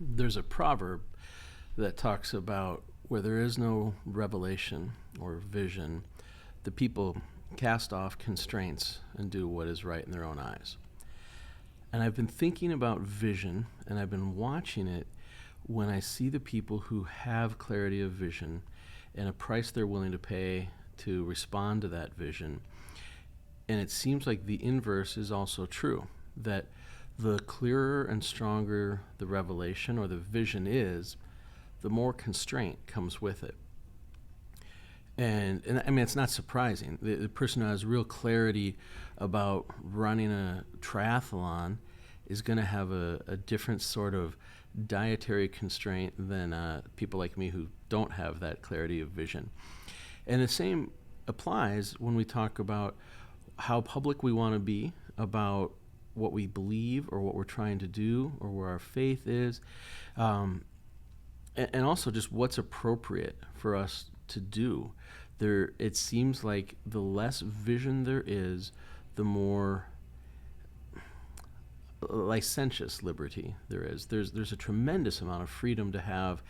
There's a proverb that talks about where there is no revelation or vision, the people cast off constraints and do what is right in their own eyes. And I've been thinking about vision, and I've been watching it when I see the people who have clarity of vision and a price they're willing to pay to respond to that vision. And it seems like the inverse is also true, that the clearer and stronger the revelation or the vision is, the more constraint comes with it. And I mean, it's not surprising. The person who has real clarity about running a triathlon is going to have a different sort of dietary constraint than people like me who don't have that clarity of vision. And the same applies when we talk about how public we want to be about what we believe or what we're trying to do or where our faith is, and also just what's appropriate for us to do. It seems like the less vision there is, the more licentious liberty there is. There's a tremendous amount of freedom to have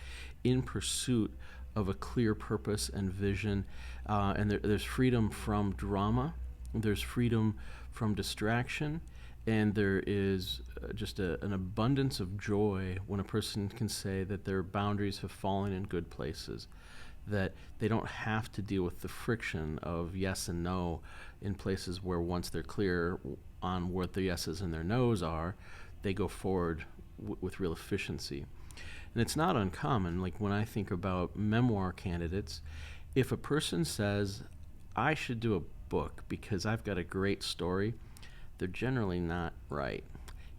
in pursuit of a clear purpose and vision, and there's freedom from drama, there's freedom from distraction, and there is just an abundance of joy when a person can say that their boundaries have fallen in good places, that they don't have to deal with the friction of yes and no in places where once they're clear on what their yeses and their nos are, they go forward with real efficiency. And it's not uncommon, like when I think about memoir candidates, if a person says, I should do a book because I've got a great story, they're generally not right.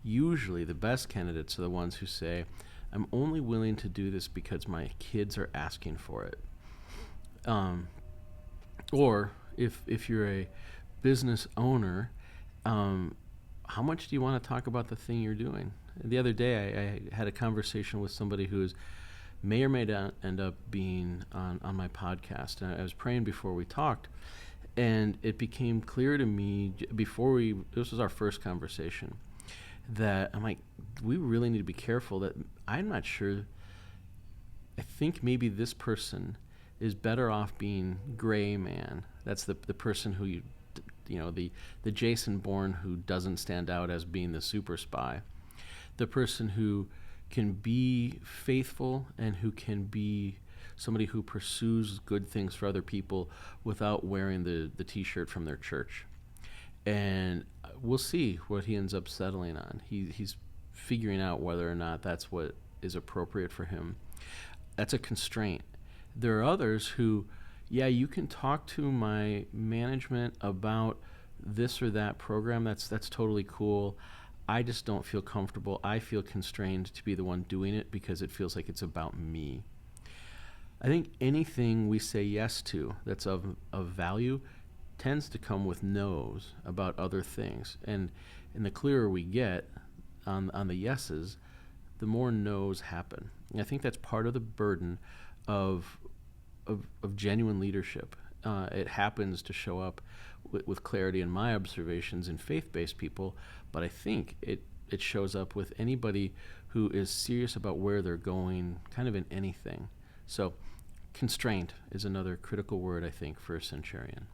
Usually the best candidates are the ones who say, I'm only willing to do this because my kids are asking for it. Or if you're a business owner, how much do you want to talk about the thing you're doing? The other day I had a conversation with somebody who may or may not end up being on my podcast. And I was praying before we talked, and it became clear to me this was our first conversation, that I'm like, we really need to be careful that I'm not sure. I think maybe this person is better off being gray man. That's the person who the Jason Bourne who doesn't stand out as being the super spy. The person who can be faithful and who can be somebody who pursues good things for other people without wearing the t-shirt from their church. And we'll see what he ends up settling on. He's figuring out whether or not that's what is appropriate for him. That's a constraint. There are others who, you can talk to my management about this or that program. That's totally cool. I just don't feel comfortable. I feel constrained to be the one doing it because it feels like it's about me. I think anything we say yes to that's of value tends to come with no's about other things. And the clearer we get on the yeses, the more no's happen. And I think that's part of the burden of genuine leadership. It happens to show up with clarity in my observations in faith-based people, but I think it shows up with anybody who is serious about where they're going, kind of in anything. So constraint is another critical word, I think, for a centurion.